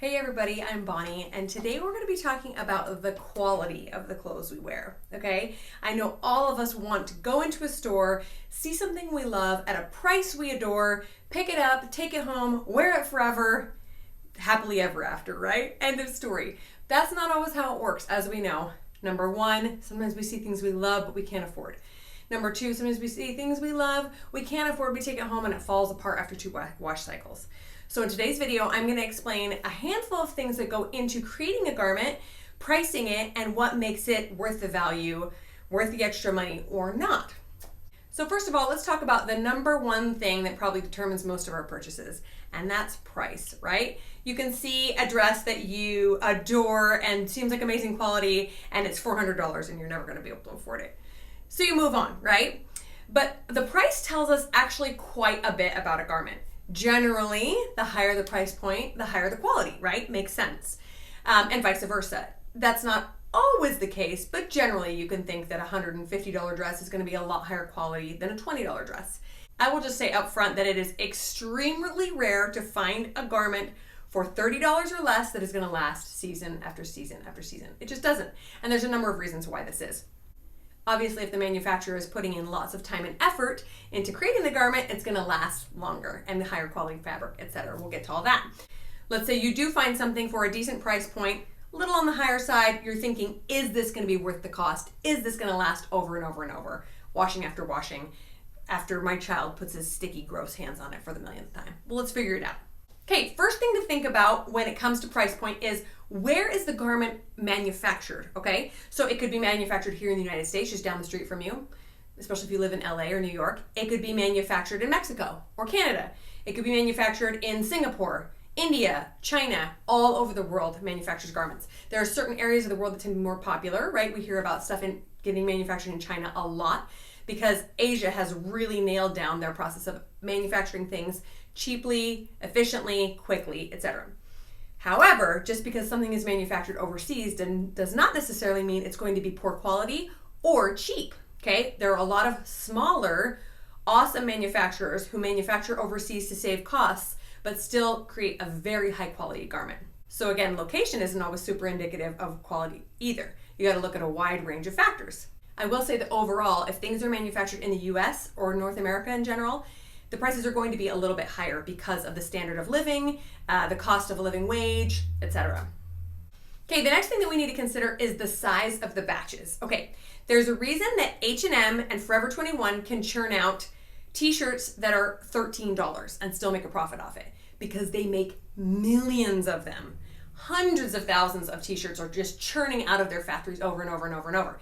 Hey everybody, I'm Bonnie, and today we're going to be talking about the quality of the clothes we wear, okay? I know all of us want to go into a store, see something we love at a price we adore, pick it up, take it home, wear it forever, happily ever after, right? End of story. That's not always how it works, as we know. Number one, sometimes we see things we love but we can't afford. Number two, sometimes we see things we love, we can't afford, we take it home and it falls apart after 2 wash cycles. So in today's video, I'm going to explain a handful of things that go into creating a garment, pricing it, and what makes it worth the value, worth the extra money or not. So first of all, let's talk about the number one thing that probably determines most of our purchases, and that's price, right? You can see a dress that you adore and seems like amazing quality, and it's $400 and you're never going to be able to afford it. So you move on, right? But the price tells us actually quite a bit about a garment. Generally, the higher the price point, the higher the quality, right? Makes sense. And vice versa. That's not always the case, but generally you can think that a $150 dress is going to be a lot higher quality than a $20 dress. I will just say up front that it is extremely rare to find a garment for $30 or less that is going to last season after season after season. It just doesn't. And there's a number of reasons why this is. Obviously, if the manufacturer is putting in lots of time and effort into creating the garment, it's going to last longer and the higher quality fabric, etc. We'll get to all that. Let's say you do find something for a decent price point, a little on the higher side. You're thinking, is this going to be worth the cost? Is this going to last over and over and over, washing after my child puts his sticky, gross hands on it for the millionth time? Well, let's figure it out. Okay, first thing to think about when it comes to price point is where is the garment manufactured, okay? So it could be manufactured here in the United States, just down the street from you, especially if you live in LA or New York. It could be manufactured in Mexico or Canada. It could be manufactured in Singapore, India, China, all over the world manufactures garments. There are certain areas of the world that tend to be more popular, right? We hear about stuff getting manufactured in China a lot because Asia has really nailed down their process of manufacturing things cheaply, efficiently, quickly, etc. However, just because something is manufactured overseas does not necessarily mean it's going to be poor quality or cheap, okay? There are a lot of smaller, awesome manufacturers who manufacture overseas to save costs, but still create a very high quality garment. So again, location isn't always super indicative of quality either. You got to look at a wide range of factors. I will say that overall, if things are manufactured in the US or North America in general, the prices are going to be a little bit higher because of the standard of living, the cost of a living wage, etc. Okay, the next thing that we need to consider is the size of the batches. Okay, there's a reason that H&M and Forever 21 can churn out t-shirts that are $13 and still make a profit off it because they make millions of them. Hundreds of thousands of t-shirts are just churning out of their factories over and over and over and over.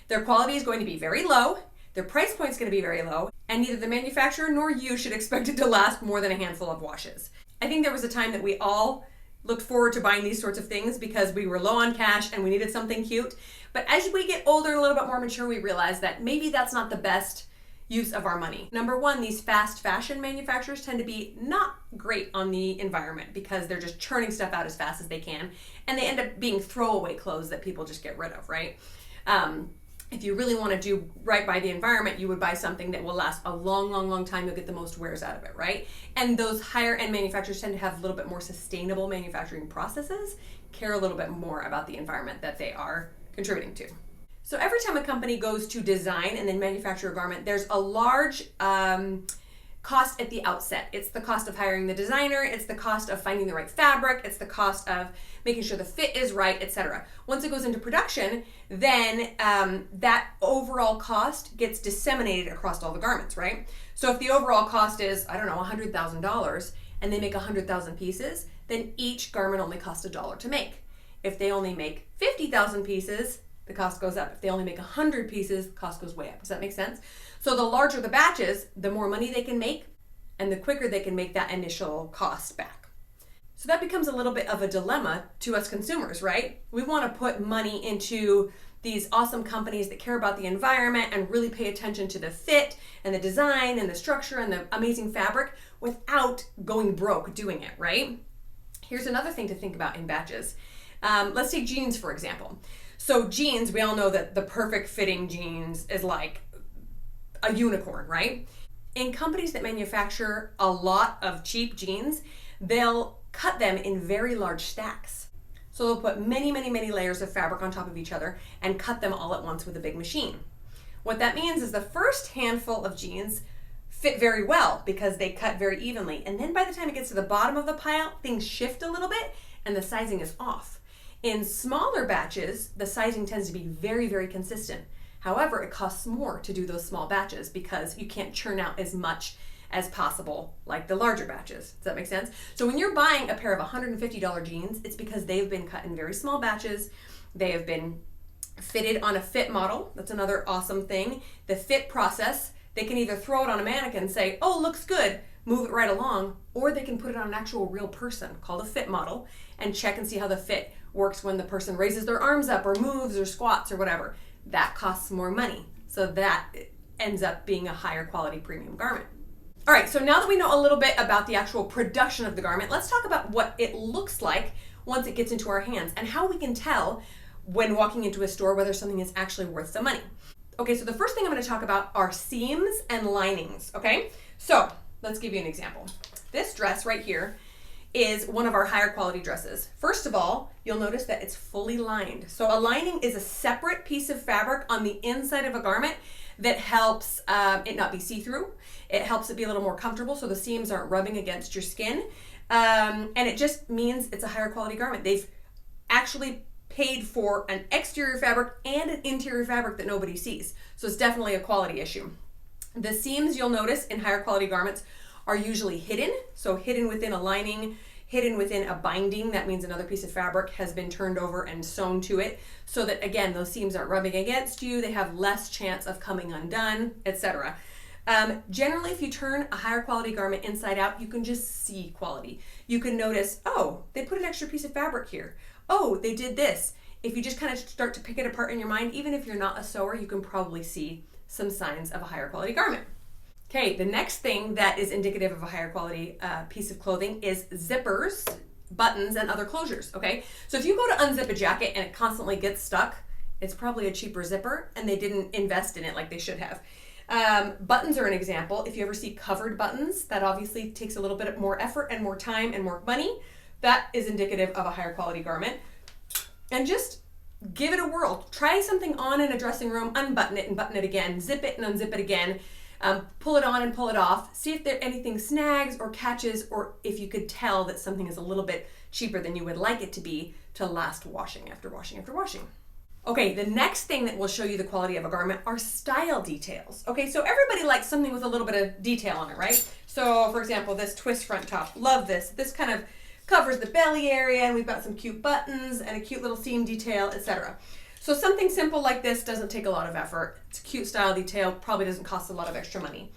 Their quality is going to be very low, their price point is going to be very low, and neither the manufacturer nor you should expect it to last more than a handful of washes. I think there was a time that we all looked forward to buying these sorts of things because we were low on cash and we needed something cute. But as we get older and a little bit more mature, we realize that maybe that's not the best use of our money. Number one, these fast fashion manufacturers tend to be not great on the environment because they're just churning stuff out as fast as they can, and they end up being throwaway clothes that people just get rid of, right? If you really want to do right by the environment, you would buy something that will last a long, long, long time. You'll get the most wears out of it, right? And those higher end manufacturers tend to have a little bit more sustainable manufacturing processes, care a little bit more about the environment that they are contributing to. So every time a company goes to design and then manufacture a garment, there's a large cost at the outset. It's the cost of hiring the designer, it's the cost of finding the right fabric, it's the cost of making sure the fit is right, etc. Once it goes into production, then that overall cost gets disseminated across all the garments, right? So if the overall cost is, I don't know, $100,000 and they make 100,000 pieces, then each garment only costs $1 to make. If they only make 50,000 pieces, the cost goes up. If they only make 100 pieces, the cost goes way up. Does that make sense? So the larger the batches, the more money they can make, and the quicker they can make that initial cost back. So that becomes a little bit of a dilemma to us consumers, right? We want to put money into these awesome companies that care about the environment and really pay attention to the fit and the design and the structure and the amazing fabric without going broke doing it, right? Here's another thing to think about in batches. Let's take jeans, for example. So jeans, we all know that the perfect fitting jeans is like a unicorn, right? In companies that manufacture a lot of cheap jeans, they'll cut them in very large stacks. So they'll put many, many, many layers of fabric on top of each other and cut them all at once with a big machine. What that means is the first handful of jeans fit very well because they cut very evenly. And then by the time it gets to the bottom of the pile, things shift a little bit and the sizing is off. In smaller batches, the sizing tends to be very, very consistent. However, it costs more to do those small batches because you can't churn out as much as possible like the larger batches. Does that make sense? So when you're buying a pair of $150 jeans, it's because they've been cut in very small batches. They have been fitted on a fit model. That's another awesome thing. The fit process, they can either throw it on a mannequin and say, oh, looks good, move it right along, or they can put it on an actual real person called a fit model and check and see how the fit works when the person raises their arms up or moves or squats or whatever. That costs more money. So that ends up being a higher quality premium garment. All right, so now that we know a little bit about the actual production of the garment, let's talk about what it looks like once it gets into our hands and how we can tell when walking into a store whether something is actually worth the money. Okay, so the first thing I'm going to talk about are seams and linings, okay? So let's give you an example. This dress right here is one of our higher quality dresses. First of all, you'll notice that it's fully lined. So a lining is a separate piece of fabric on the inside of a garment that helps it not be see-through. It helps it be a little more comfortable so the seams aren't rubbing against your skin. And it just means it's a higher quality garment. They've actually paid for an exterior fabric and an interior fabric that nobody sees. So it's definitely a quality issue. The seams you'll notice in higher quality garments are usually hidden. So hidden within a lining, hidden within a binding. That means another piece of fabric has been turned over and sewn to it so that, again, those seams aren't rubbing against you. They have less chance of coming undone, etc. Generally, if you turn a higher quality garment inside out, you can just see quality. You can notice, oh, they put an extra piece of fabric here. Oh, they did this. If you just kind of start to pick it apart in your mind, even if you're not a sewer, you can probably see some signs of a higher quality garment. Okay, the next thing that is indicative of a higher quality piece of clothing is zippers, buttons, and other closures, okay? So if you go to unzip a jacket and it constantly gets stuck, it's probably a cheaper zipper and they didn't invest in it like they should have. Buttons are an example. If you ever see covered buttons, that obviously takes a little bit more effort and more time and more money. That is indicative of a higher quality garment. And just give it a whirl. Try something on in a dressing room, unbutton it and button it again, zip it and unzip it again, pull it on and pull it off, see if there anything snags or catches, or if you could tell that something is a little bit cheaper than you would like it to be to last washing after washing after washing. Okay, the next thing that will show you the quality of a garment are style details. Okay, so everybody likes something with a little bit of detail on it, right? So for example, this twist front top, love this. This kind of covers the belly area and we've got some cute buttons and a cute little seam detail, etc. So something simple like this doesn't take a lot of effort. It's a cute style detail, probably doesn't cost a lot of extra money.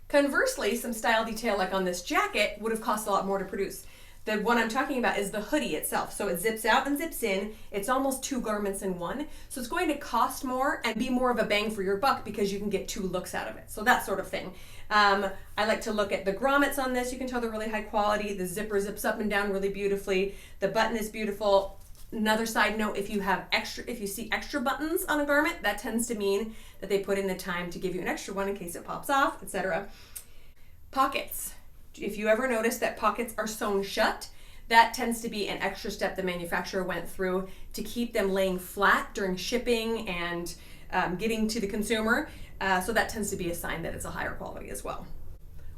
Conversely, some style detail like on this jacket would have cost a lot more to produce. The one I'm talking about is the hoodie itself. So it zips out and zips in. It's almost two garments in one. So it's going to cost more and be more of a bang for your buck because you can get two looks out of it. So that sort of thing. I like to look at the grommets on this. You can tell they're really high quality. The zipper zips up and down really beautifully. The button is beautiful. Another side note, if you see extra buttons on a garment, that tends to mean that they put in the time to give you an extra one in case it pops off, etc. Pockets. If you ever notice that pockets are sewn shut, that tends to be an extra step the manufacturer went through to keep them laying flat during shipping and getting to the consumer. So that tends to be a sign that it's a higher quality as well.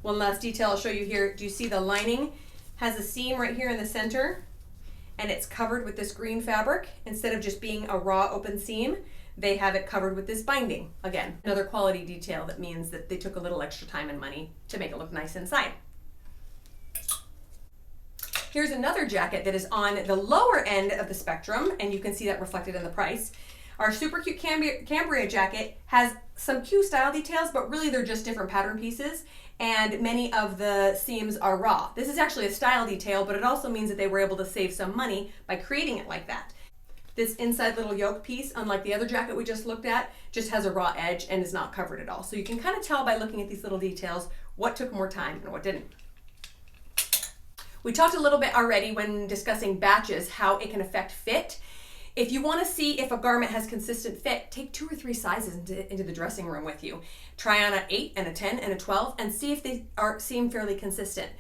One last detail I'll show you here. Do you see the lining has a seam right here in the center and it's covered with this green fabric? Instead of just being a raw open seam, they have it covered with this binding. Again, another quality detail that means that they took a little extra time and money to make it look nice inside. Here's another jacket that is on the lower end of the spectrum, and you can see that reflected in the price. Our super cute Cambria jacket has some cute style details, but really they're just different pattern pieces, and many of the seams are raw. This is actually a style detail, but it also means that they were able to save some money by creating it like that. This inside little yoke piece, unlike the other jacket we just looked at, just has a raw edge and is not covered at all. So you can kind of tell by looking at these little details what took more time and what didn't. We talked a little bit already when discussing batches, how it can affect fit. If you want to see if a garment has consistent fit, take 2 or 3 sizes into the dressing room with you. Try on an 8 and a 10 and a 12 and see if they seem fairly consistent.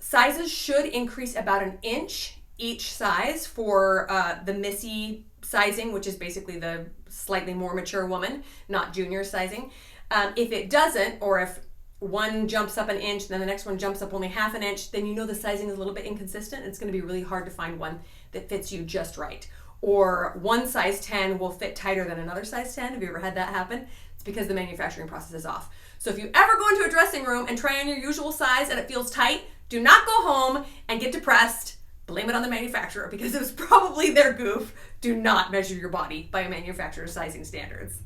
Sizes should increase about an inch each size for the Missy sizing, which is basically the slightly more mature woman, not junior sizing. If it doesn't, or if one jumps up an inch, then the next one jumps up only half an inch, then you know the sizing is a little bit inconsistent. It's going to be really hard to find one that fits you just right. Or one size 10 will fit tighter than another size 10. Have you ever had that happen? It's because the manufacturing process is off. So if you ever go into a dressing room and try on your usual size and it feels tight, do not go home and get depressed. Blame it on the manufacturer because it was probably their goof. Do not measure your body by a manufacturer's sizing standards.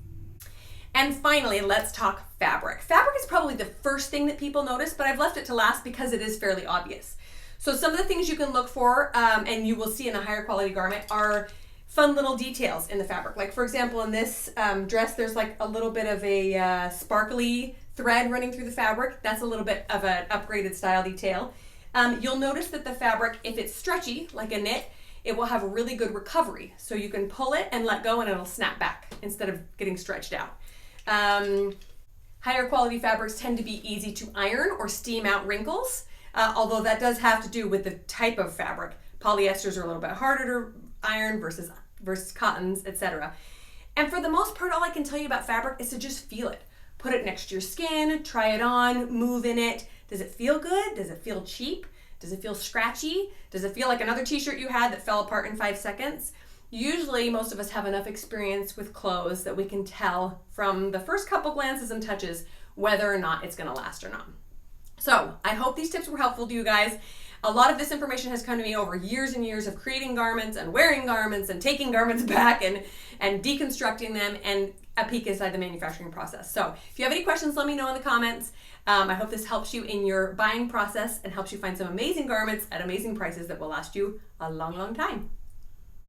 And finally, let's talk fabric. Fabric is probably the first thing that people notice, but I've left it to last because it is fairly obvious. So some of the things you can look for, and you will see in a higher quality garment, are fun little details in the fabric. Like for example, in this dress, there's like a little bit of a sparkly thread running through the fabric. That's a little bit of an upgraded style detail. You'll notice that the fabric, if it's stretchy, like a knit, it will have a really good recovery. So you can pull it and let go and it'll snap back instead of getting stretched out. Higher quality fabrics tend to be easy to iron or steam out wrinkles, although that does have to do with the type of fabric. Polyesters are a little bit harder to iron versus cottons, etc. And for the most part, all I can tell you about fabric is to just feel it. Put it next to your skin, try it on, move in it. Does it feel good? Does it feel cheap? Does it feel scratchy? Does it feel like another t-shirt you had that fell apart in 5 seconds? Usually, most of us have enough experience with clothes that we can tell from the first couple glances and touches whether or not it's going to last or not. So, I hope these tips were helpful to you guys. A lot of this information has come to me over years and years of creating garments and wearing garments and taking garments back and deconstructing them and a peek inside the manufacturing process. So, if you have any questions, let me know in the comments. I hope this helps you in your buying process and helps you find some amazing garments at amazing prices that will last you a long, long time.